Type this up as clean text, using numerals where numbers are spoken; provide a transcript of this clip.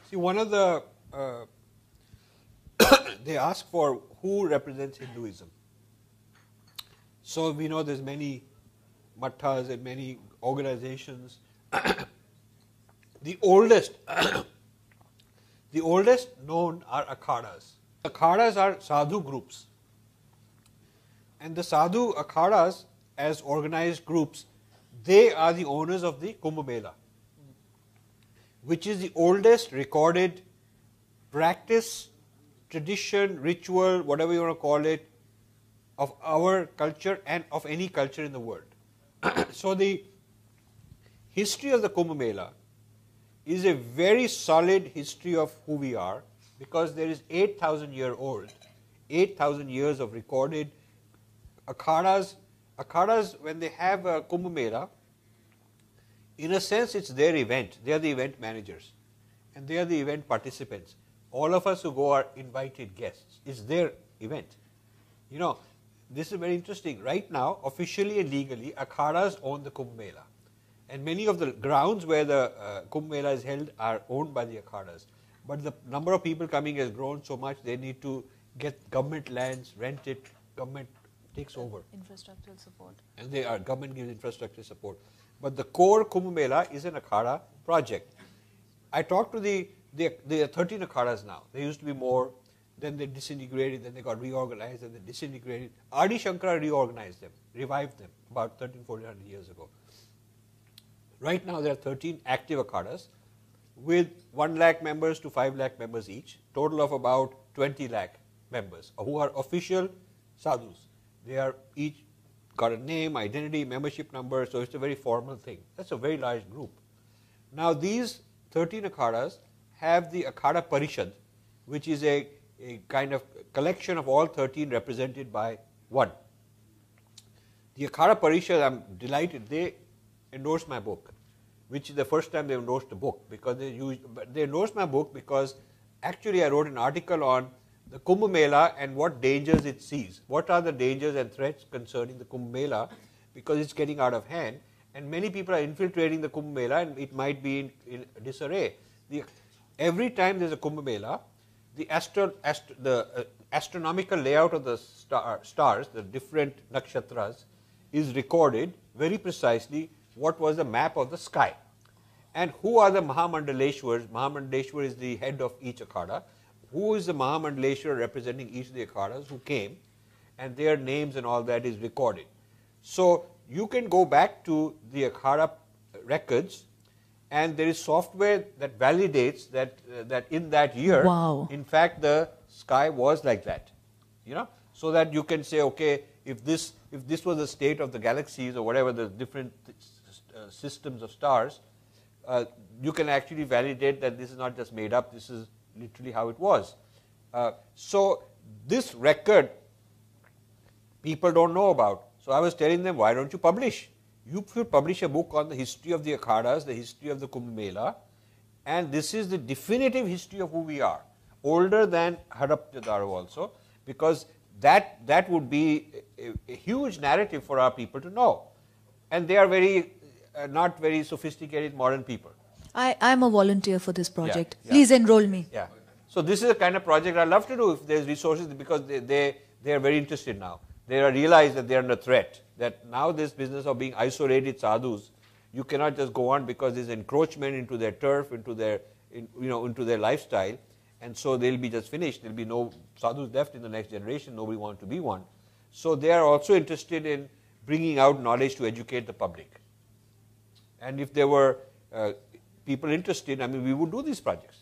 See, one of the, they ask for who represents Hinduism. So we know there's many mattas and many organizations. The oldest, the oldest known are akhadas. Akhadas are sadhu groups. And the sadhu akhadas, as organized groups, they are the owners of the Kumbh Mela, which is the oldest recorded practice, tradition, ritual, whatever you want to call it, of our culture and of any culture in the world. So the history of the Kumbh Mela is a very solid history of who we are, because there is 8,000 years of recorded akhadas. Akhadas, when they have a Kumbh Mela, in a sense it's their event. They are the event managers and they are the event participants. All of us who go are invited guests. It's their event. You know, this is very interesting. Right now, officially and legally, akhadas own the Kumbh Mela. And many of the grounds where the Kumbh Mela is held are owned by the akhadas. But the number of people coming has grown so much, they need to get government lands, rent it, government takes over. Infrastructural support. And government gives infrastructure support. But the core Kumbh Mela is an akhada project. I talked to there are 13 akhadas now. There used to be more, then they disintegrated, then they got reorganized, and they disintegrated. Adi Shankara reorganized them, revived them about 1,400 years ago. Right now there are 13 active akhadas with 1 lakh members to 5 lakh members each, total of about 20 lakh members who are official sadhus. They are each got a name, identity, membership number, so it's a very formal thing. That's a very large group. Now these 13 akhadas have the Akhada Parishad, which is a kind of collection of all 13 represented by one. The Akhada Parishad, I'm delighted, they endorsed my book, which is the first time they endorsed a book, because they endorsed my book because actually I wrote an article on the Kumbh Mela and what dangers it sees. What are the dangers and threats concerning the Kumbh Mela, because it's getting out of hand and many people are infiltrating the Kumbh Mela and it might be in disarray. Every time there's a Kumbh Mela, the astronomical layout of the stars, the different nakshatras, is recorded very precisely. What was the map of the sky? And who are the Mahamandaleshwars? Mahamandaleshwar is the head of each akhada. Who is the Mahamandaleshwar representing each of the akhadas who came, and their names and all that is recorded. So you can go back to the akhada records, and there is software that validates that in that year, wow, in fact, the sky was like that. You know, so that you can say, okay, if this was the state of the galaxies or whatever the different systems of stars, you can actually validate that this is not just made up. This is literally how it was. So this record people don't know about. So I was telling them, why don't you publish? You should publish a book on the history of the akhadas, the history of the Kumbh Mela, and this is the definitive history of who we are, older than Harappa Daro also, because that would be a huge narrative for our people to know. And they are very not very sophisticated modern people. I'm a volunteer for this project. Yeah. Please enroll me. Yeah. So this is the kind of project I love to do if there's resources, because they are very interested now. They realize that they are under threat, that now this business of being isolated sadhus, you cannot just go on because there's encroachment into their turf, into their lifestyle, and so they'll be just finished. There'll be no sadhus left in the next generation. Nobody wants to be one. So they are also interested in bringing out knowledge to educate the public. And if there were people interested, I mean, we would do these projects.